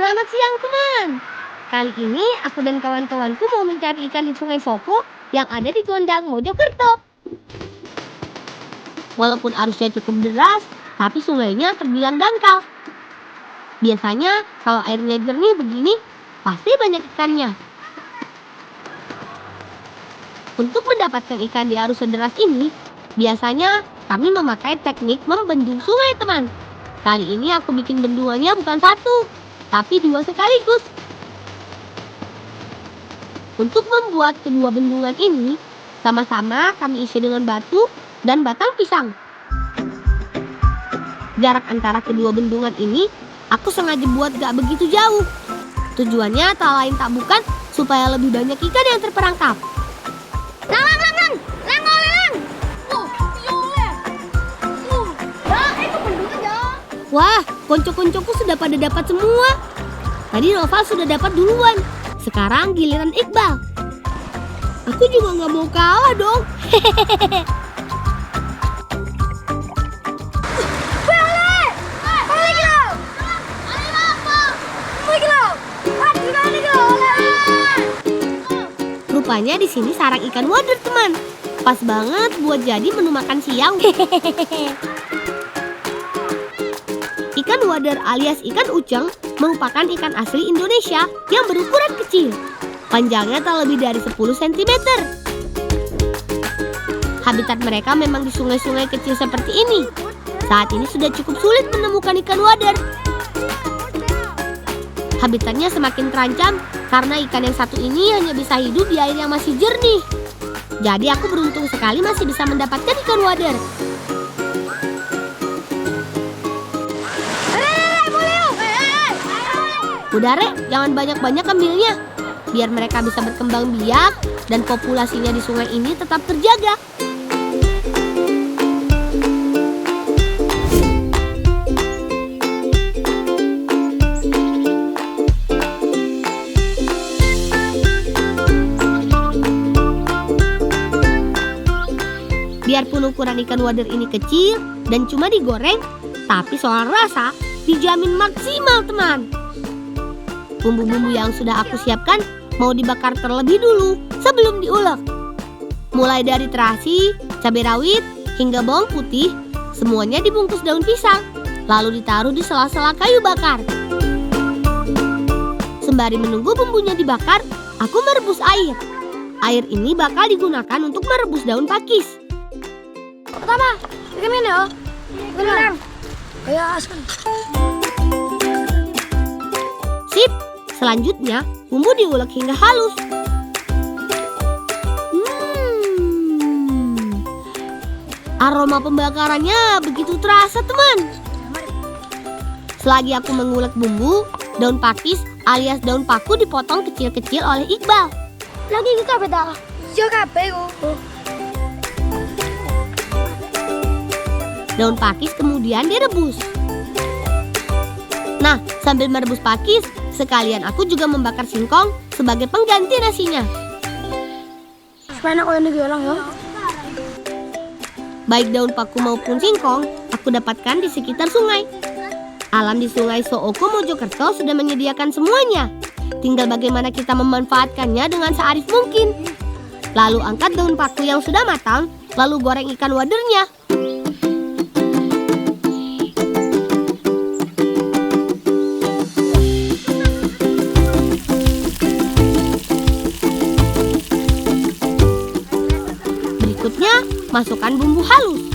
Selamat siang teman. Kali ini aku dan kawan-kawanku mau mencari ikan di Sungai Soko yang ada di Gondang, Mojokerto. Walaupun arusnya cukup deras, tapi sungainya terbilang dangkal. Biasanya kalau airnya jernih begini, pasti banyak ikannya. Untuk mendapatkan ikan di arus sederas ini, biasanya kami memakai teknik membendung sungai teman. Kali ini aku bikin bendungannya bukan satu, tapi dua sekaligus. Untuk membuat kedua bendungan ini, sama-sama kami isi dengan batu dan batang pisang. Jarak antara kedua bendungan ini, aku sengaja buat gak begitu jauh. Tujuannya tak lain tak bukan supaya lebih banyak ikan yang terperangkap. Wah, konco-koncoku sudah pada dapat semua. Tadi Noval sudah dapat duluan. Sekarang giliran Iqbal. Aku juga nggak mau kalah dong. Rupanya di sini sarang ikan wader teman. Pas banget buat jadi menu makan siang. Ikan wader alias ikan uceng merupakan ikan asli Indonesia yang berukuran kecil. Panjangnya tak lebih dari 10 cm. Habitat mereka memang di sungai-sungai kecil seperti ini. Saat ini sudah cukup sulit menemukan ikan wader. Habitatnya semakin terancam karena ikan yang satu ini hanya bisa hidup di air yang masih jernih. Jadi aku beruntung sekali masih bisa mendapatkan ikan wader. Udah Rek, jangan banyak-banyak ambilnya. Biar mereka bisa berkembang biak dan populasinya di sungai ini tetap terjaga. Biarpun ukuran ikan wader ini kecil dan cuma digoreng, tapi soal rasa dijamin maksimal teman. Bumbu-bumbu yang sudah aku siapkan mau dibakar terlebih dulu sebelum diulek. Mulai dari terasi, cabai rawit, hingga bawang putih, semuanya dibungkus daun pisang, lalu ditaruh di sela-sela kayu bakar. Sembari menunggu bumbunya dibakar, aku merebus air. Air ini bakal digunakan untuk merebus daun pakis. Pertama, bikin ya. Benar. Sip. Selanjutnya, bumbu diulek hingga halus. Aroma pembakarannya begitu terasa, teman. Selagi aku mengulek bumbu, daun pakis alias daun paku dipotong kecil-kecil oleh Iqbal. Lagi kita beda. Daun pakis kemudian direbus. Nah, sambil merebus pakis, sekalian aku juga membakar singkong sebagai pengganti nasinya. Baik daun paku maupun singkong, aku dapatkan di sekitar sungai. Alam di Sungai Sooko Mojokerto sudah menyediakan semuanya. Tinggal bagaimana kita memanfaatkannya dengan searif mungkin. Lalu angkat daun paku yang sudah matang, lalu goreng ikan wadernya. Masukkan bumbu halus.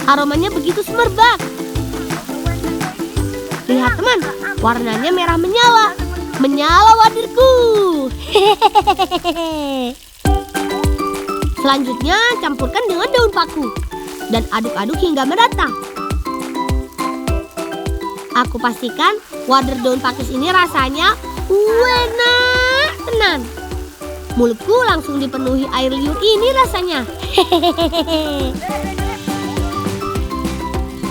Aromanya begitu semerbak. Lihat teman, warnanya merah menyala. Menyala waderku. Selanjutnya campurkan dengan daun paku dan aduk-aduk hingga merata. Aku pastikan wader daun pakis ini rasanya enak tenan. Mulutku langsung dipenuhi air liur ini rasanya.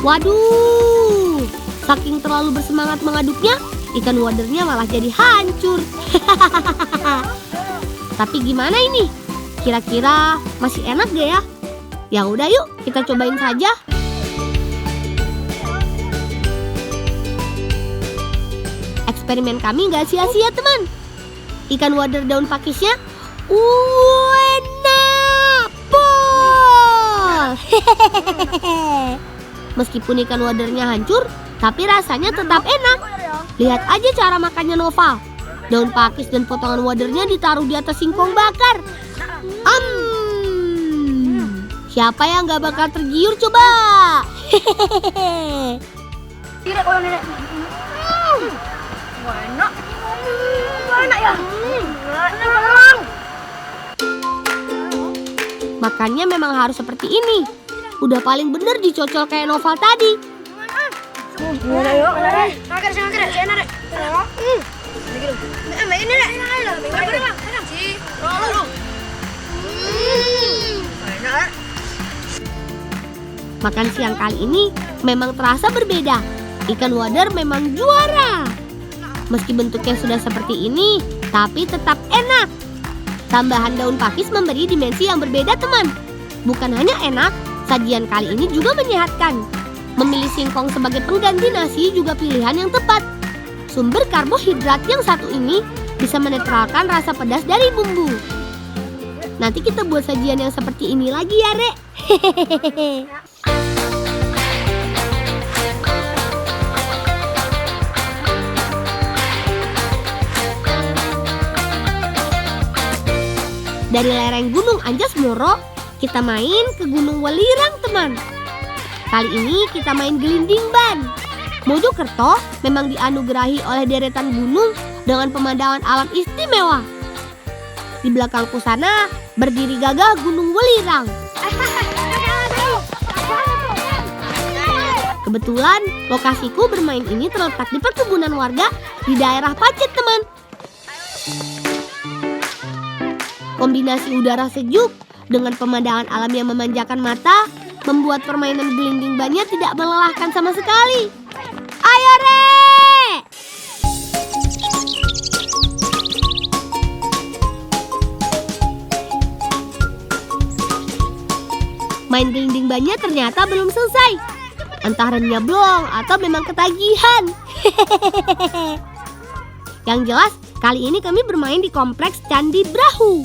Waduh, saking terlalu bersemangat mengaduknya, ikan wadernya malah jadi hancur. Tapi gimana ini? Kira-kira masih enak gak ya? Ya udah yuk, kita cobain saja. eksperimen kami nggak sia-sia teman. Ikan wader daun pakisnya enak pol. Meskipun ikan wadernya hancur, tapi rasanya tetap enak. Lihat aja cara makannya Nova. Daun pakis dan potongan wadernya ditaruh di atas singkong bakar. Siapa yang gak bakal tergiur coba? Tidak kalau nenek. Enak. Enak ya. Enak. Makannya memang harus seperti ini. Udah paling bener dicocol kayak Noval tadi. Enak yuk. Enak. Enak. Makan siang kali ini memang terasa berbeda. Ikan wader memang juara. Meski bentuknya sudah seperti ini, tapi tetap enak. Tambahan daun pakis memberi dimensi yang berbeda teman. Bukan hanya enak, sajian kali ini juga menyehatkan. Memilih singkong sebagai pengganti nasi juga pilihan yang tepat. Sumber karbohidrat yang satu ini bisa menetralkan rasa pedas dari bumbu. Nanti kita buat sajian yang seperti ini lagi ya, Rek. Dari lereng Gunung Anjas Moro, kita main ke Gunung Welirang, teman. Kali ini kita main gelinding ban. Mojokerto memang dianugerahi oleh deretan gunung dengan pemandangan alam istimewa. Di belakangku sana berdiri gagah Gunung Welirang. Kebetulan lokasiku bermain ini terletak di perkebunan warga di daerah Pacet, teman. Kombinasi udara sejuk dengan pemandangan alam yang memanjakan mata membuat permainan gelinding bannya tidak melelahkan sama sekali. Ayo, Rek! Main gelinding bannya ternyata belum selesai. Entah remnya blong atau memang ketagihan. Yang jelas, kali ini kami bermain di kompleks Candi Brahu.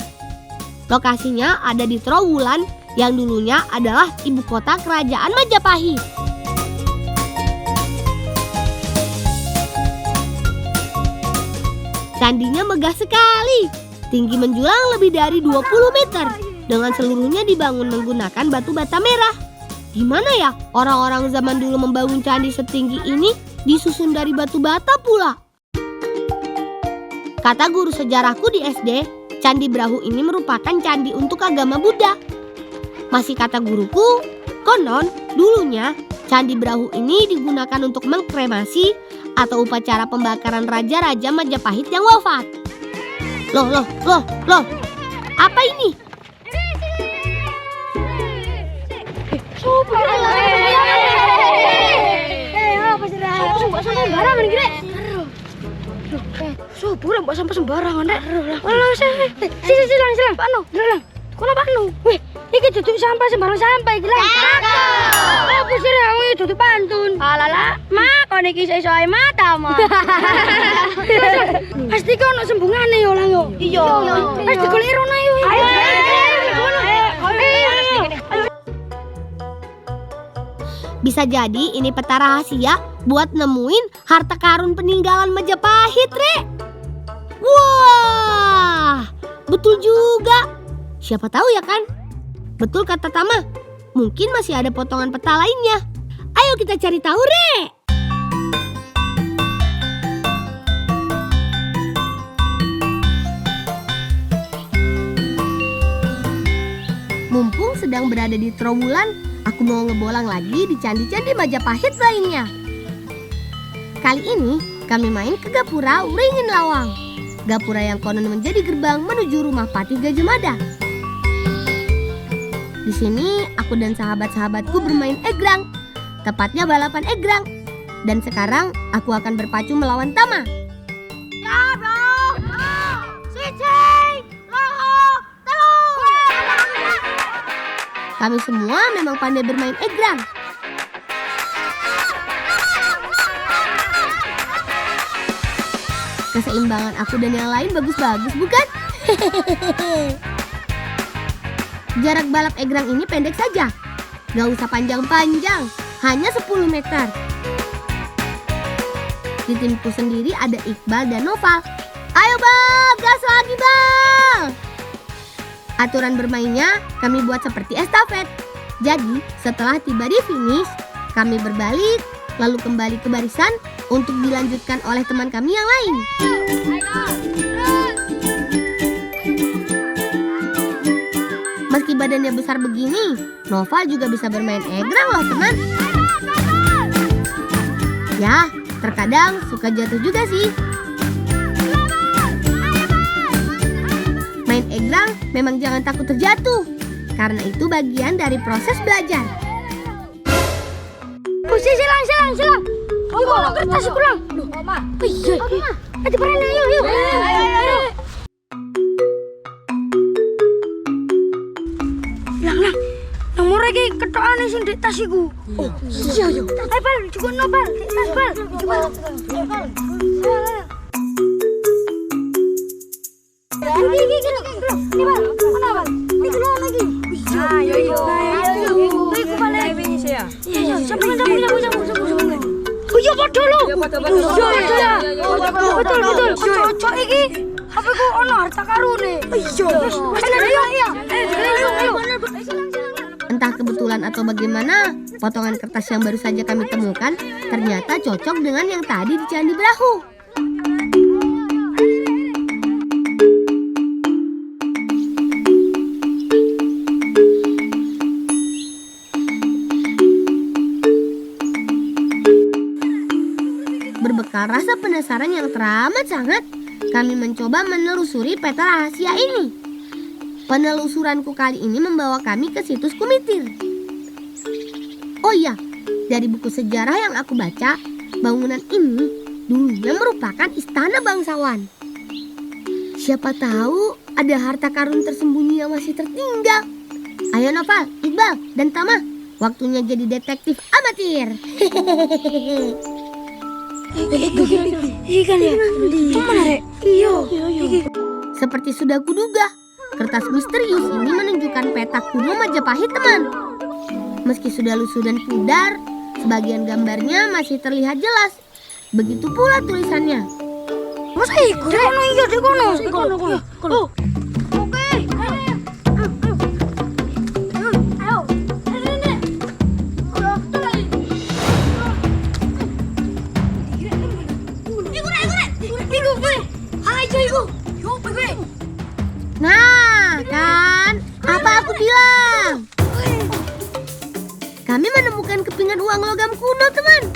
Lokasinya ada di Trowulan yang dulunya adalah ibu kota kerajaan Majapahit. Candinya megah sekali, tinggi menjulang lebih dari 20 meter, dengan seluruhnya dibangun menggunakan batu bata merah. Gimana ya orang-orang zaman dulu membangun candi setinggi ini disusun dari batu bata pula? Kata guru sejarahku di SD, Candi Brahu ini merupakan candi untuk agama Buddha. Masih kata guruku, konon dulunya Candi Brahu ini digunakan untuk mengkremasi atau upacara pembakaran raja-raja Majapahit yang wafat. Loh, apa ini? Subur mbak sampah sembarangan rek. Alah silang. Pak No, silang. Kono Pak No. Weh, iki duduk sampah sembarang sampah iki lah. Apa sih rek iki duduk pantun? Alah, mak kon iki iso ae mata mah. Pasti kono sembungane yo lah yo. Iya. Pasti golek rono yo. Ayo. Bisa jadi ini peta rahasia buat nemuin harta karun peninggalan Majapahit, Rek. Wah, betul juga. Siapa tahu ya kan? Betul kata Tama. Mungkin masih ada potongan peta lainnya. Ayo kita cari tahu, Rek. Mumpung sedang berada di Trowulan, aku mau ngebolang lagi di candi-candi Majapahit lainnya. Kali ini kami main ke Gapura Wringin Lawang. Gapura yang konon menjadi gerbang menuju rumah Patih Gajah Mada. Di sini aku dan sahabat-sahabatku bermain egrang, tepatnya balapan egrang. Dan sekarang aku akan berpacu melawan Tama. Ya, bro. Kami semua memang pandai bermain egrang. Keseimbangan aku dan yang lain bagus-bagus bukan? Jarak balap egrang ini pendek saja. Gak usah panjang-panjang, hanya 10 meter. Di timku sendiri ada Iqbal dan Noval. Ayo Bal, gas lagi Bal! Aturan bermainnya kami buat seperti estafet. Jadi setelah tiba di finish, kami berbalik lalu kembali ke barisan untuk dilanjutkan oleh teman kami yang lain. Meski badannya besar begini, Noval juga bisa bermain egrang loh teman. Ya, terkadang suka jatuh juga sih. Main egrang memang jangan takut terjatuh, karena itu bagian dari proses belajar. Silang. Yuk, kertas pulang. Oma. Iya. Ayo parane yuk. Ayo. Lang. Nang murah iki ketokane sing ndek tas iku. Oh, iya yo. Ayo Bal, cukup no Bal. Tas Bal. Ini Bal, mana Bal? Ini keluar lagi. Ayo. Iku balik. Iya, sampai. Oh iya padha lho. Betul. Cocok iki. HP ku ono harta karune. Iya. Ayo. Entah kebetulan atau bagaimana, potongan kertas yang baru saja kami temukan ternyata cocok dengan yang tadi di Candi Brahu. Berbekal rasa penasaran yang teramat sangat, kami mencoba menelusuri peta rahasia ini. Penelusuranku kali ini membawa kami ke situs Kumitir. Oh iya, dari buku sejarah yang aku baca, bangunan ini dulunya merupakan istana bangsawan. Siapa tahu ada harta karun tersembunyi yang masih tertinggal. Ayo Noval, Iqbal, dan Tama, waktunya jadi detektif amatir. Ikan ya? Cuma Rek? Iya. Seperti sudah kuduga, kertas misterius ini menunjukkan peta kuno Majapahit teman. Meski sudah lusuh dan pudar, sebagian gambarnya masih terlihat jelas. Begitu pula tulisannya. Masa iku Rek? Iya di kono. Oh. Oke. Ayo. Ini. Nah, kan? Apa aku bilang? Kami menemukan kepingan uang logam kuno, teman.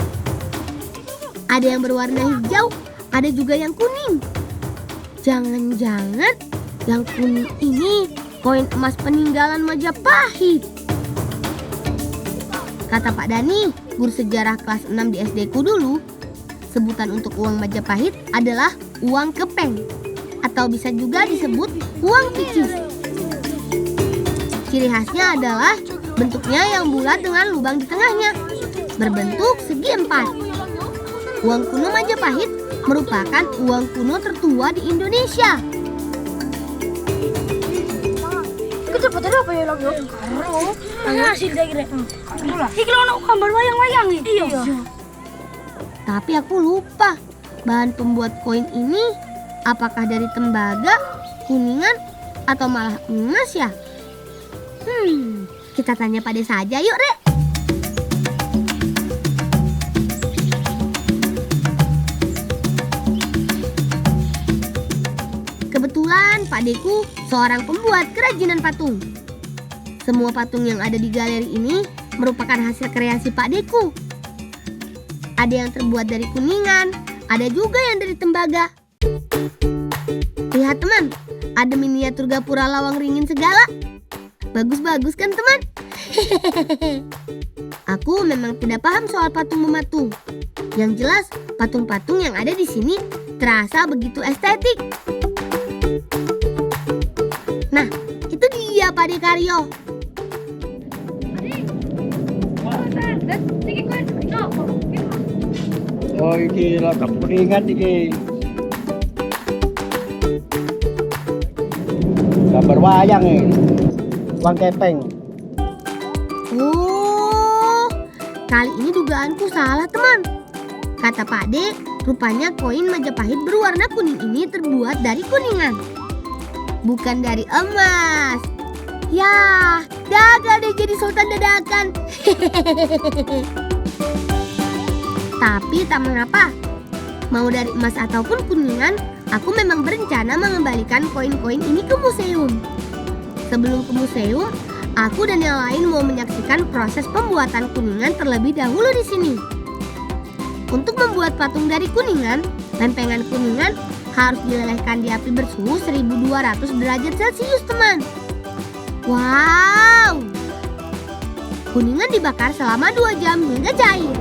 Ada yang berwarna hijau, ada juga yang kuning. Jangan-jangan yang kuning ini koin emas peninggalan Majapahit. Kata Pak Dani, guru sejarah kelas 6 di SD ku dulu, sebutan untuk uang Majapahit adalah uang kepeng, atau bisa juga disebut uang picis. Ciri khasnya adalah bentuknya yang bulat dengan lubang di tengahnya, berbentuk segi empat. Uang kuno Majapahit merupakan uang kuno tertua di Indonesia. Kita potong apa ya lagi? Hasil dari Rek. Iki lho ono gambar wayang-wayang iki. Iya. Tapi aku lupa, bahan pembuat koin ini apakah dari tembaga, kuningan, atau malah emas ya? Kita tanya Pak De saja yuk, Rek. Kebetulan Pak Deku seorang pembuat kerajinan patung. Semua patung yang ada di galeri ini merupakan hasil kreasi Pak Deku. Ada yang terbuat dari kuningan, ada juga yang dari tembaga. Lihat teman, ada miniatur gapura lawang ringin segala. Bagus-bagus kan teman? Aku memang tidak paham soal patung mematung. Yang jelas, patung-patung yang ada di sini terasa begitu estetik. Nah, itu dia Pak De Karyo. Oh iki logam kuningan iki. Gambar wayang nih. Uang kepeng. Oh, kali ini dugaanku salah teman. Kata Pak D, rupanya koin Majapahit berwarna kuning ini terbuat dari kuningan, bukan dari emas. Ya, gagal deh jadi sultan dadakan. Tapi tak mengapa, mau dari emas ataupun kuningan, aku memang berencana mengembalikan koin-koin ini ke museum. Sebelum ke museum, aku dan yang lain mau menyaksikan proses pembuatan kuningan terlebih dahulu di sini. Untuk membuat patung dari kuningan, lempengan kuningan harus dilelehkan di api bersuhu 1200 derajat Celcius, teman. Wow! Kuningan dibakar selama 2 jam hingga cair.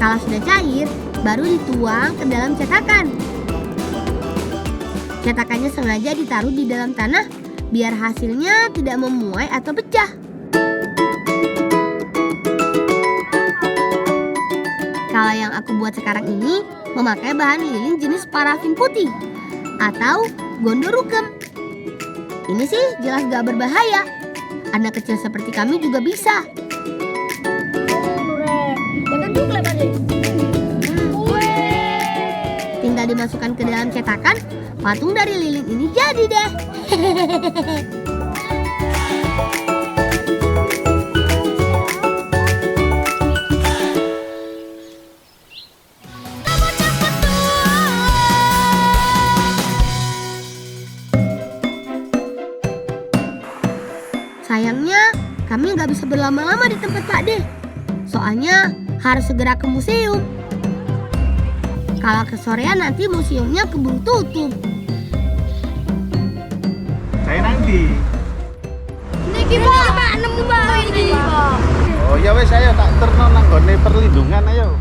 Kalau sudah cair, baru dituang ke dalam cetakan. Cetakannya sengaja ditaruh di dalam tanah biar hasilnya tidak memuai atau pecah. Kalau yang aku buat sekarang ini memakai bahan lilin jenis parafin putih atau gondorukem. Ini sih jelas gak berbahaya. Anak kecil seperti kami juga bisa. Tinggal dimasukkan ke dalam cetakan, patung dari lilin ini jadi deh. Sayangnya kami nggak bisa berlama-lama di tempat Pak D. Soalnya harus segera ke museum. Kalau kesorean nanti museumnya keburu tutup. Saya nanti. Niki Pak, nemu Pak ini. Oh ya wes, ayo tak terno nang gone perlindungan ayo.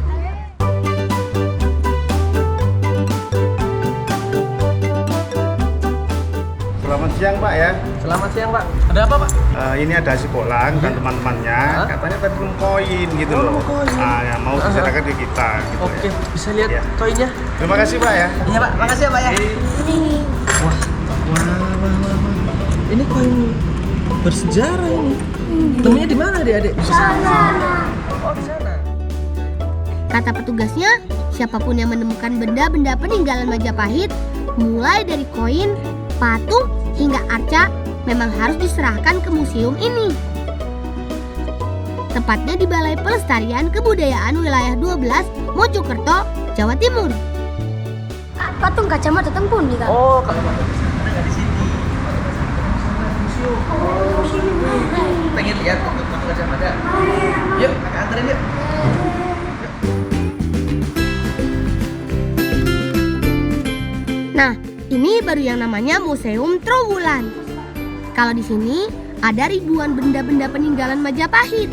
Selamat siang Pak ya. Selamat siang Pak. Ada apa Pak? Ini ada si Bolang dan teman-temannya. Katanya tadi belum koin gitu Oh, loh. mau koin. Yang mau diserahkan ke kita. Gitu Oke, ya. bisa lihat Ya. koinnya? Terima kasih Pak ya. Iya Pak, makasih ya Pak ya. Wah, ini koin bersejarah ini. Temunya di mana adik-adik? Di sana. Oh, di sana. Kata petugasnya, siapapun yang menemukan benda-benda peninggalan Majapahit, mulai dari koin, patung, hingga arca, memang harus diserahkan ke museum ini. Tepatnya di Balai Pelestarian Kebudayaan Wilayah 12, Mojokerto, Jawa Timur. Patung kacamata tempun nih Kak. Oh, kalau Pak ada nggak di sini? Museum. Pengen lihat patung kacamata? Yuk, kakak anterin yuk. Nah, ini baru yang namanya Museum Trowulan. Kalau di sini ada ribuan benda-benda peninggalan Majapahit.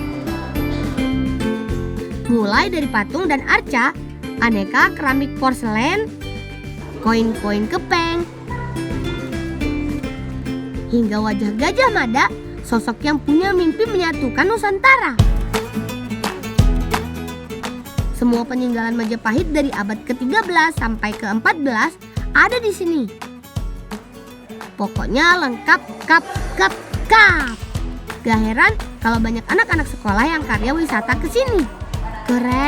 Mulai dari patung dan arca, aneka keramik porselen, koin-koin kepeng, hingga wajah Gajah Mada, sosok yang punya mimpi menyatukan Nusantara. Semua peninggalan Majapahit dari abad ke-13 sampai ke-14 ada di sini. Pokoknya lengkap, kap. Gak heran kalau banyak anak-anak sekolah yang karya wisata ke sini. Keren.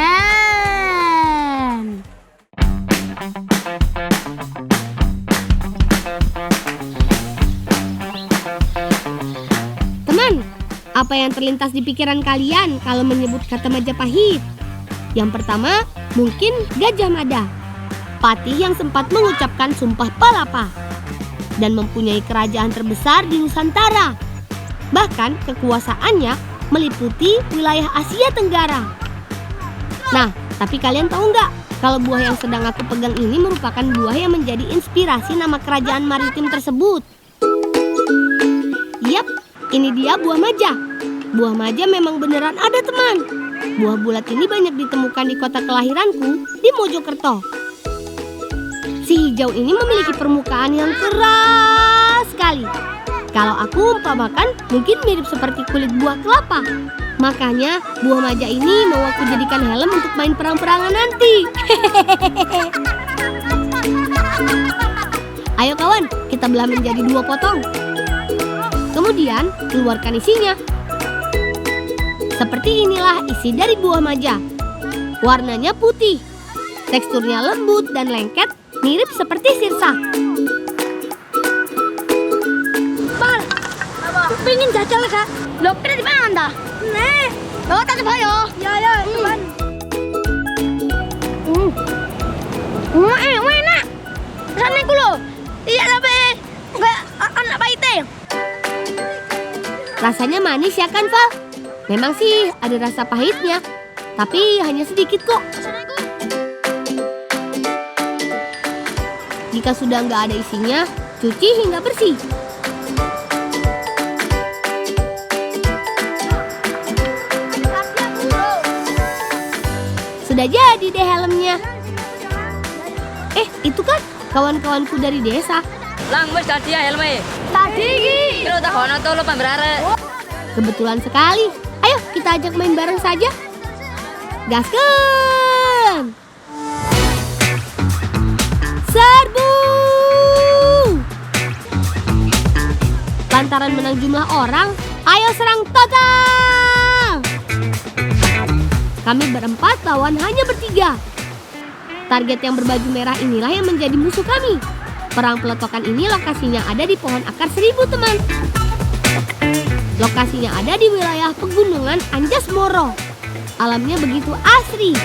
Teman, apa yang terlintas di pikiran kalian kalau menyebut kata Majapahit? Yang pertama, mungkin Gajah Mada, patih yang sempat mengucapkan Sumpah Palapa dan mempunyai kerajaan terbesar di Nusantara. Bahkan kekuasaannya meliputi wilayah Asia Tenggara. Nah, tapi kalian tahu nggak kalau buah yang sedang aku pegang ini merupakan buah yang menjadi inspirasi nama kerajaan maritim tersebut? Yap, ini dia buah maja. Buah maja memang beneran ada, teman. Buah bulat ini banyak ditemukan di kota kelahiranku, di Mojokerto. Si hijau ini memiliki permukaan yang keras sekali. Kalau aku umpamakan, mungkin mirip seperti kulit buah kelapa. Makanya buah maja ini mau aku jadikan helm untuk main perang-perangan nanti. Ayo kawan, kita belah menjadi 2 potong. Kemudian, keluarkan isinya. Seperti inilah isi dari buah maja. Warnanya putih. Teksturnya lembut dan lengket, mirip seperti sirsa. Bal, pengen jajal Kak. Loh, kira di mana anda? Nih, bawa tak coba yo. Ya, coba. Enak. Sana ku lo. Iya tapi enggak anak baite. Rasanya manis ya kan, Val? Memang sih ada rasa pahitnya, tapi hanya sedikit kok. Jika sudah nggak ada isinya, cuci hingga bersih. Sudah jadi deh helmnya. Itu kan kawan-kawanku dari desa. Lang wis tadi ya helme. Tadi iki. Kira tak kono to lo pambrare. Kebetulan sekali. Ayo kita ajak main bareng saja. Gaskeun! Serbu! Lantaran menang jumlah orang, ayo serang total! Kami berempat lawan hanya bertiga. Target yang berbaju merah inilah yang menjadi musuh kami. Perang peletokan ini lokasinya ada di pohon akar 1000 teman. Lokasinya ada di wilayah pegunungan Anjas Moro. Alamnya begitu asri.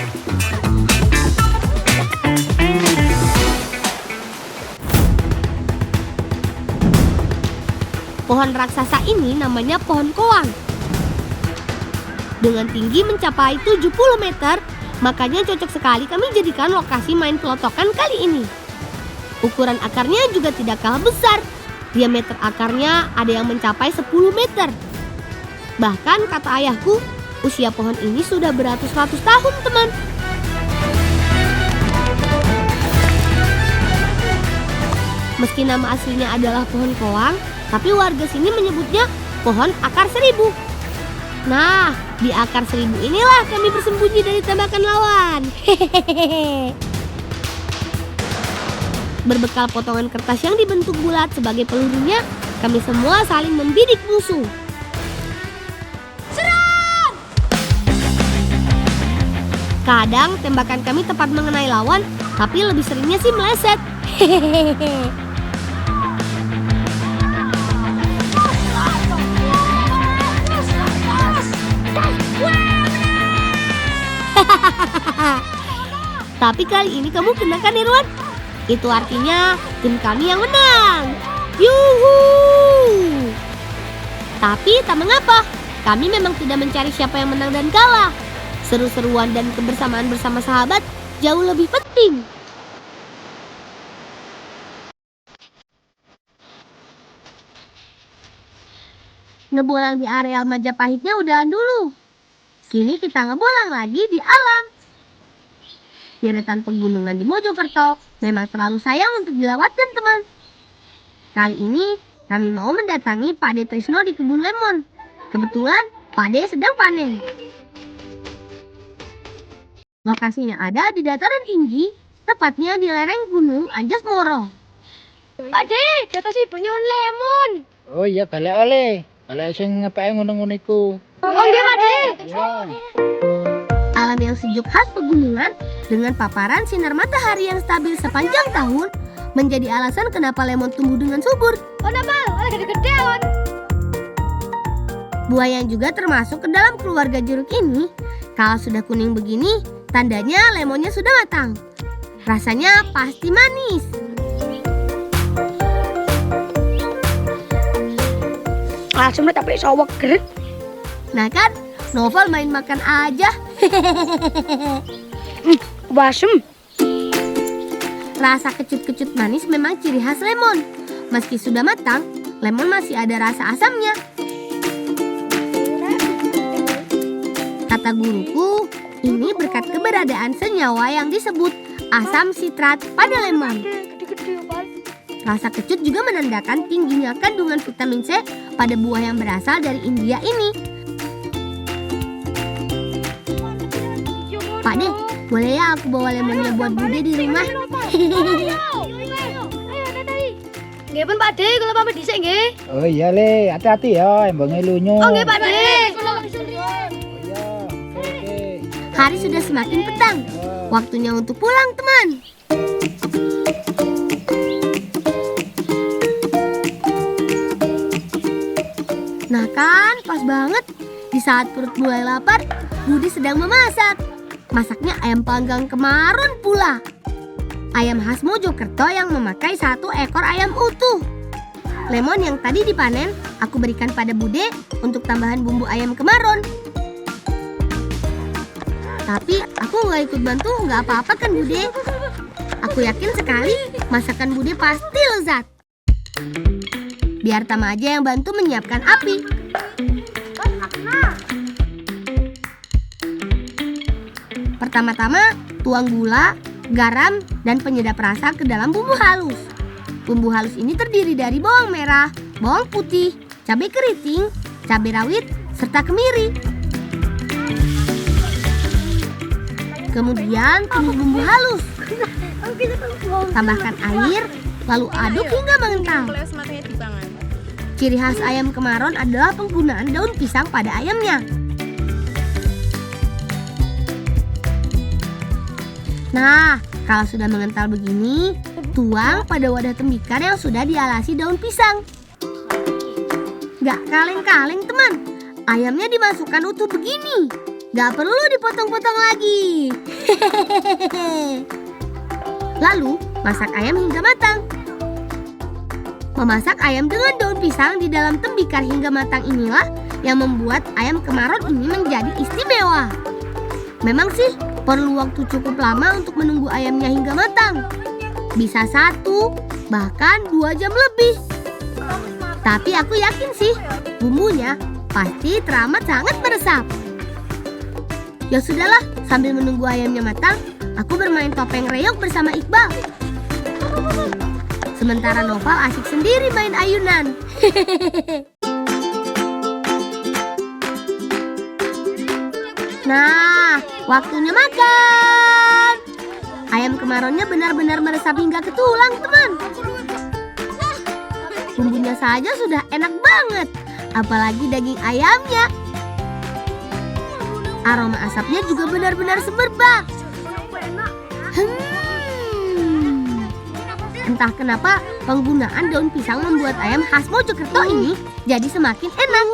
Pohon raksasa ini namanya pohon koang. Dengan tinggi mencapai 70 meter, makanya cocok sekali kami jadikan lokasi main pelotokan kali ini. Ukuran akarnya juga tidak kalah besar. Diameter akarnya ada yang mencapai 10 meter. Bahkan kata ayahku, usia pohon ini sudah beratus-ratus tahun, teman. Meski nama aslinya adalah pohon koang, tapi warga sini menyebutnya pohon akar 1000. Nah, di akar 1000 inilah kami bersembunyi dari tembakan lawan. Hehehe. Berbekal potongan kertas yang dibentuk bulat sebagai pelurunya, kami semua saling membidik musuh. Serang! Kadang tembakan kami tepat mengenai lawan, tapi lebih seringnya sih meleset. Hehehe. Tapi kali ini kamu kenakan Irwan. Itu artinya tim kami yang menang. Yuhu! Tapi tak mengapa, kami memang tidak mencari siapa yang menang dan kalah. Seru-seruan dan kebersamaan bersama sahabat jauh lebih penting. Ngebolang di areal Majapahitnya udahan dulu. Kini kita ngebolang lagi di alam. Deretan pegunungan di Mojokerto memang terlalu sayang untuk dilewatkan, teman. Kali ini kami mau mendatangi Pak De Trisno di kebun lemon. Kebetulan Pak De sedang panen. Lokasinya ada di dataran tinggi, tepatnya di lereng gunung Anjas Moro. Pak De, jatuh sih punya lemon. Oh iya, balik oleh. Balik sing ngepeke ngono-ngono iku. Oh iya Pak De. Iya. Alam yang sejuk khas pegunungan dengan paparan sinar matahari yang stabil sepanjang tahun menjadi alasan kenapa lemon tumbuh dengan subur. Oh nabal, ada gede-gede on. Buah yang juga termasuk ke dalam keluarga jeruk ini, kalau sudah kuning begini, tandanya lemonnya sudah matang. Rasanya pasti manis. Langsung tapi sawak geret. Nah kan, Novel main makan aja. Basem. Rasa kecut-kecut manis memang ciri khas lemon. Meski sudah matang, lemon masih ada rasa asamnya. Kata guruku, ini berkat keberadaan senyawa yang disebut asam sitrat pada lemon. Rasa kecut juga menandakan tingginya kandungan vitamin C pada buah yang berasal dari India ini. Pak De, boleh ya aku bawa lemonnya buat Bude di rumah? Nggih pun Pak De, kula pamit dhisik nggih. Oh iya Le, hati-hati ya embangnya lunyo. Oh nggih Pak De. Oh iya. Oke. Hari sudah semakin petang. Waktunya untuk pulang, teman. Nah kan, pas banget. Di saat perut mulai lapar, Budi sedang memasak. Masaknya ayam panggang Kemarun pula. Ayam khas Mojokerto yang memakai 1 ekor ayam utuh. Lemon yang tadi dipanen, aku berikan pada Bude untuk tambahan bumbu ayam Kemarun. Tapi aku nggak ikut bantu, nggak apa-apa kan Bude? Aku yakin sekali masakan Bude pasti lezat. Biar Tama aja yang bantu menyiapkan api. Pertama-tama tuang gula, garam, dan penyedap rasa ke dalam bumbu halus. Bumbu halus ini terdiri dari bawang merah, bawang putih, cabai keriting, cabai rawit, serta kemiri. Kemudian tumis bumbu halus. Tambahkan air, lalu aduk hingga mengental. Ciri khas ayam Kemarun adalah penggunaan daun pisang pada ayamnya. Nah, kalau sudah mengental begini, tuang pada wadah tembikar yang sudah dialasi daun pisang. Gak kaleng-kaleng teman, ayamnya dimasukkan utuh begini. Gak perlu dipotong-potong lagi. Lalu, masak ayam hingga matang. Memasak ayam dengan daun pisang di dalam tembikar hingga matang inilah yang membuat ayam Kemarun ini menjadi istimewa. Memang sih, perlu waktu cukup lama untuk menunggu ayamnya hingga matang. Bisa 1, bahkan 2 jam lebih. Tapi aku yakin sih, bumbunya pasti teramat sangat meresap. Ya sudahlah, sambil menunggu ayamnya matang, aku bermain topeng reog bersama Iqbal. Sementara Noval asik sendiri main ayunan. Nah, waktunya makan. Ayam Kemarunnya benar-benar meresap hingga ke tulang, teman. Bumbunya saja sudah enak banget, apalagi daging ayamnya. Aroma asapnya juga benar-benar semerbak. Entah kenapa penggunaan daun pisang membuat ayam khas Mojokerto ini jadi semakin enak.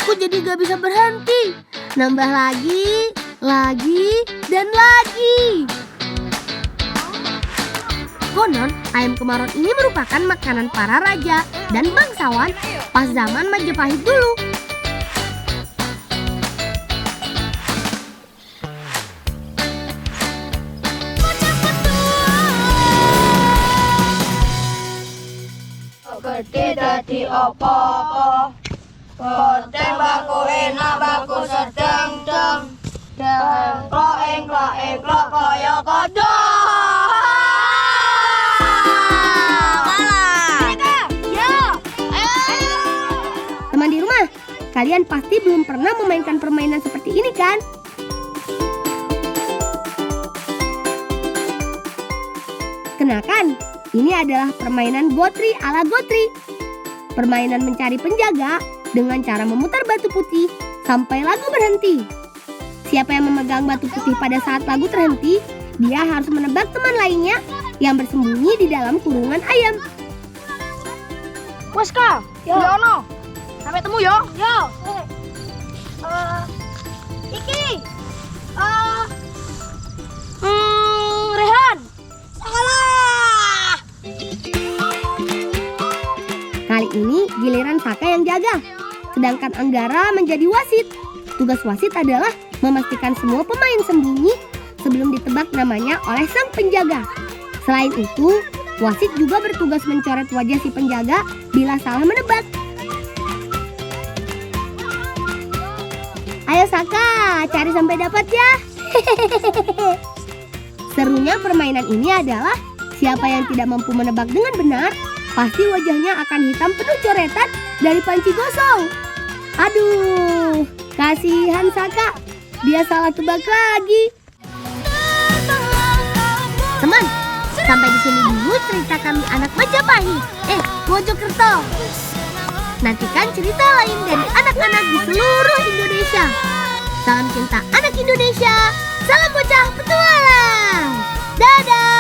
Aku jadi gak bisa berhenti. Nambah lagi, dan lagi. Konon, ayam Kemarun ini merupakan makanan para raja dan bangsawan pas zaman Majapahit dulu. Gede dadi apa-apa. Poteng baku enak baku sedang deng. Engklok kaya kodok. Teman di rumah, kalian pasti belum pernah memainkan permainan seperti ini kan? Kenakan, ini adalah permainan Gotri ala Gotri. Permainan mencari penjaga dengan cara memutar batu putih sampai lagu berhenti. Siapa yang memegang batu putih pada saat lagu terhenti, dia harus menebak teman lainnya yang bersembunyi di dalam kurungan ayam. Wes Kak, yo ono. Sampai temu yo. Yo. Iki. Rehan. Salah. Kali ini giliran Saka yang jaga, sedangkan Anggara menjadi wasit. Tugas wasit adalah memastikan semua pemain sembunyi sebelum ditebak namanya oleh sang penjaga. Selain itu, wasit juga bertugas mencoret wajah si penjaga bila salah menebak. Ayo Saka, cari sampai dapat ya. Serunya permainan ini adalah siapa yang tidak mampu menebak dengan benar, pasti wajahnya akan hitam penuh coretan dari panci gosong. Aduh, kasihan Saka, dia salah tebak lagi. Teman, Sampai di sini dulu cerita kami anak Majapahit. Mojokerto. Nantikan cerita lain dari anak-anak di seluruh Indonesia. Salam cinta anak Indonesia. Salam bocah petualang. Dadah.